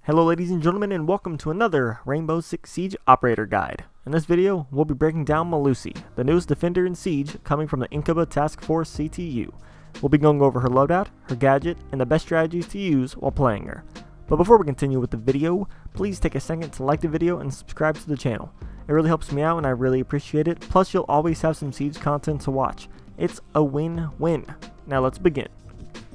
Hello ladies and gentlemen, and welcome to another Rainbow Six Siege Operator Guide. In this video, we'll be breaking down Melusi, the newest defender in Siege coming from the Incuba Task Force CTU. We'll be going over her loadout, her gadget, and the best strategies to use while playing her. But before we continue with the video, please take a second to like the video and subscribe to the channel. It really helps me out and I really appreciate it, plus you'll always have some Siege content to watch. It's a win-win. Now let's begin.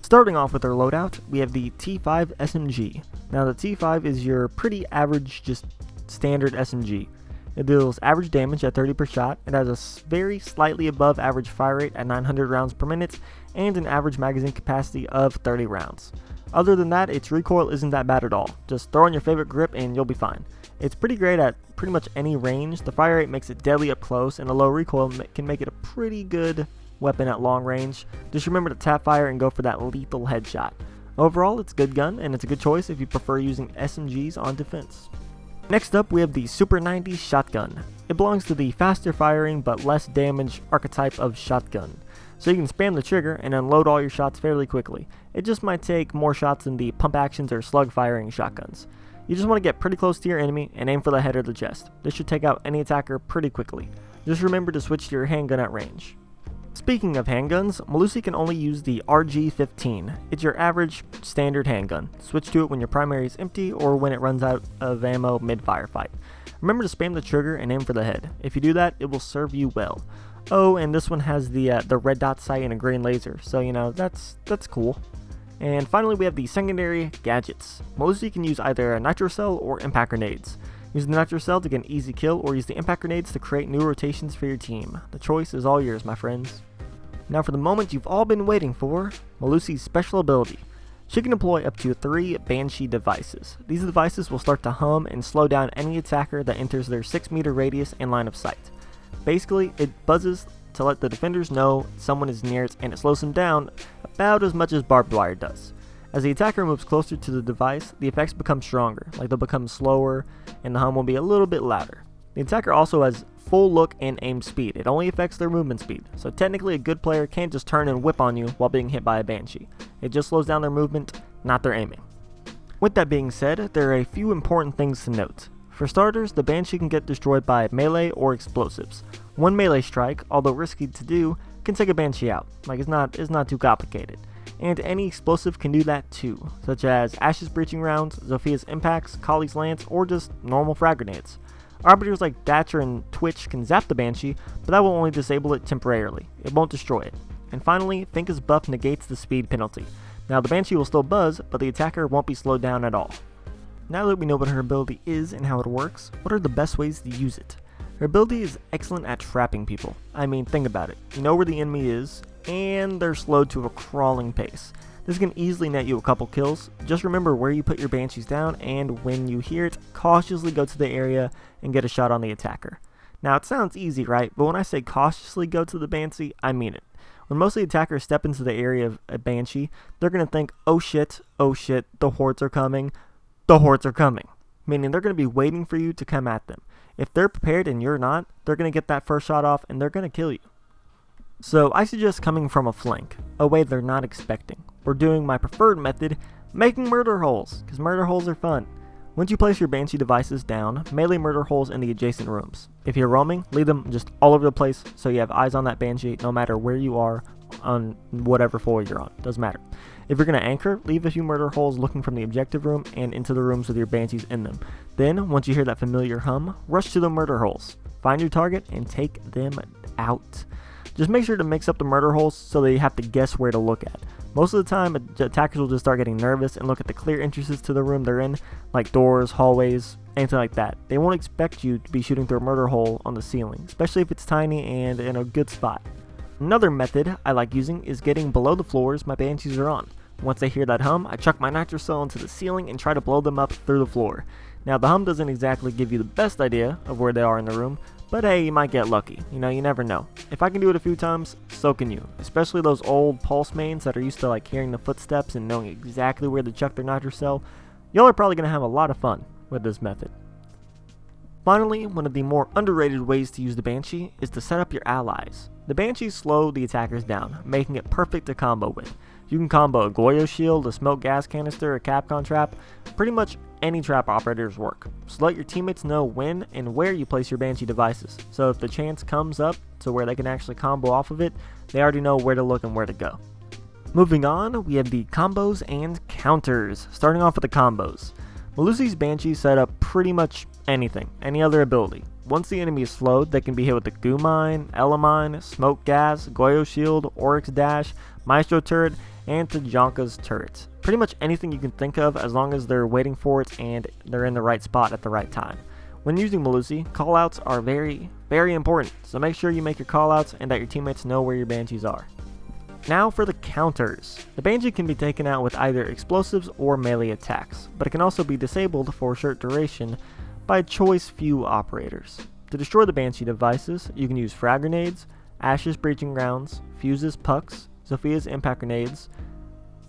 Starting off with our loadout, we have the T5 SMG. Now the T5 is your pretty average, just standard SMG. It deals average damage at 30 per shot, it has a very slightly above average fire rate at 900 rounds per minute, and an average magazine capacity of 30 rounds. Other than that, its recoil isn't that bad at all. Just throw on your favorite grip and you'll be fine. It's pretty great at pretty much any range. The fire rate makes it deadly up close, and the low recoil can make it a pretty good weapon at long range. Just remember to tap fire and go for that lethal headshot. Overall, it's a good gun and it's a good choice if you prefer using SMGs on defense. Next up, we have the Super90 Shotgun. It belongs to the faster firing but less damage archetype of shotgun. So you can spam the trigger and unload all your shots fairly quickly. It just might take more shots than the pump actions or slug firing shotguns. You just want to get pretty close to your enemy and aim for the head or the chest. This should take out any attacker pretty quickly. Just remember to switch to your handgun at range. Speaking of handguns, Melusi can only use the RG-15. It's your average standard handgun. Switch to it when your primary is empty or when it runs out of ammo mid-firefight. Remember to spam the trigger and aim for the head. If you do that, it will serve you well. Oh, and this one has the red dot sight and a green laser, so you know, that's cool. And finally, we have the secondary gadgets. Melusi can use either a nitro cell or impact grenades. Use the nitro cell to get an easy kill, or use the impact grenades to create new rotations for your team. The choice is all yours, my friends. Now for the moment you've all been waiting for, Melusi's special ability. She can deploy up to 3 Banshee devices. These devices will start to hum and slow down any attacker that enters their 6-meter radius and line of sight. Basically, it buzzes to let the defenders know someone is near it, and it slows them down about as much as barbed wire does. As the attacker moves closer to the device, the effects become stronger, like they'll become slower, and the hum will be a little bit louder. The attacker also has full look and aim speed. It only affects their movement speed, so technically a good player can't just turn and whip on you while being hit by a Banshee. It just slows down their movement, not their aiming. With that being said, there are a few important things to note. For starters, the Banshee can get destroyed by melee or explosives. One melee strike, although risky to do, can take a Banshee out. It's not too complicated. And any explosive can do that too, such as Ash's breaching rounds, Zophia's impacts, Kali's lance, or just normal frag grenades. Arbiters like Thatcher and Twitch can zap the Banshee, but that will only disable it temporarily. It won't destroy it. And finally, Finka's buff negates the speed penalty. Now the Banshee will still buzz, but the attacker won't be slowed down at all. Now that we know what her ability is and how it works, what are the best ways to use it? Her ability is excellent at trapping people. I mean, think about it. You know where the enemy is, and they're slowed to a crawling pace. This can easily net you a couple kills. Just remember where you put your Banshees down, and when you hear it, cautiously go to the area and get a shot on the attacker. Now it sounds easy, right? But when I say cautiously go to the Banshee, I mean it. When most of the attackers step into the area of a Banshee, they're going to think, oh shit, the hordes are coming. The hordes are coming. Meaning they're going to be waiting for you to come at them. If they're prepared and you're not, they're going to get that first shot off and they're going to kill you. So I suggest coming from a flank, a way they're not expecting, or doing my preferred method, making murder holes, because murder holes are fun. Once you place your Banshee devices down, melee murder holes in the adjacent rooms. If you're roaming, leave them just all over the place so you have eyes on that Banshee no matter where you are on whatever floor you're on, doesn't matter. If you're going to anchor, leave a few murder holes looking from the objective room and into the rooms with your Banshees in them. Then, once you hear that familiar hum, rush to the murder holes. Find your target and take them out. Just make sure to mix up the murder holes so that you have to guess where to look at. Most of the time, attackers will just start getting nervous and look at the clear entrances to the room they're in, like doors, hallways, anything like that. They won't expect you to be shooting through a murder hole on the ceiling, especially if it's tiny and in a good spot. Another method I like using is getting below the floors my Banshees are on. Once they hear that hum, I chuck my nitro cell into the ceiling and try to blow them up through the floor. Now the hum doesn't exactly give you the best idea of where they are in the room, but hey, you might get lucky. You never know. If I can do it a few times, so can you. Especially those old pulse mains that are used to hearing the footsteps and knowing exactly where to chuck their nitro cell. Y'all are probably going to have a lot of fun with this method. Finally, one of the more underrated ways to use the Banshee is to set up your allies. The Banshees slow the attackers down, making it perfect to combo with. You can combo a Goyo shield, a smoke gas canister, a Capcom trap, pretty much any trap operators work. So let your teammates know when and where you place your Banshee devices, so if the chance comes up to where they can actually combo off of it, they already know where to look and where to go. Moving on, we have the combos and counters. Starting off with the combos. Melusi's Banshee set up pretty much anything, any other ability. Once the enemy is slowed, they can be hit with the Goo Mine, Elamine, Smoke Gas, Goyo Shield, Oryx Dash, Maestro Turret, and Tajanka's Turret. Pretty much anything you can think of as long as they're waiting for it and they're in the right spot at the right time. When using Melusi, callouts are very, very important, so make sure you make your callouts and that your teammates know where your Banshees are. Now for the counters. The Banshee can be taken out with either explosives or melee attacks, but it can also be disabled for a short duration by choice few operators. To destroy the Banshee devices, you can use frag grenades, Ash's breaching grounds, Fuse's pucks, Sophia's impact grenades,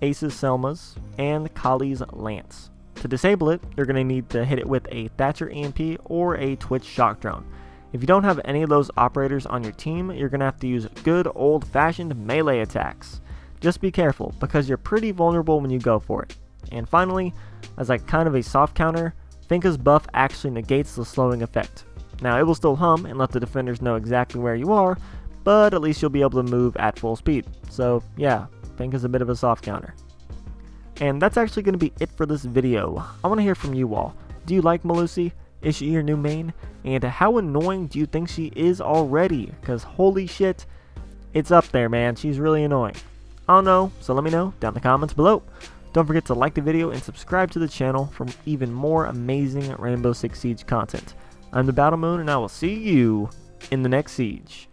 Ace's Selmas, and Kali's lance. To disable it, you're going to need to hit it with a Thatcher EMP or a Twitch shock drone. If you don't have any of those operators on your team, you're going to have to use good old-fashioned melee attacks. Just be careful, because you're pretty vulnerable when you go for it. And finally, as like kind of a soft counter, Finka's buff actually negates the slowing effect. Now it will still hum and let the defenders know exactly where you are, but at least you'll be able to move at full speed. So yeah, Finka's a bit of a soft counter. And that's actually going to be it for this video. I want to hear from you all. Do you like Melusi? Is she your new main? And how annoying do you think she is already? Because holy shit, it's up there, man. She's really annoying. I don't know, so let me know down in the comments below. Don't forget to like the video and subscribe to the channel for even more amazing Rainbow Six Siege content. I'm the Battle Moon, and I will see you in the next siege.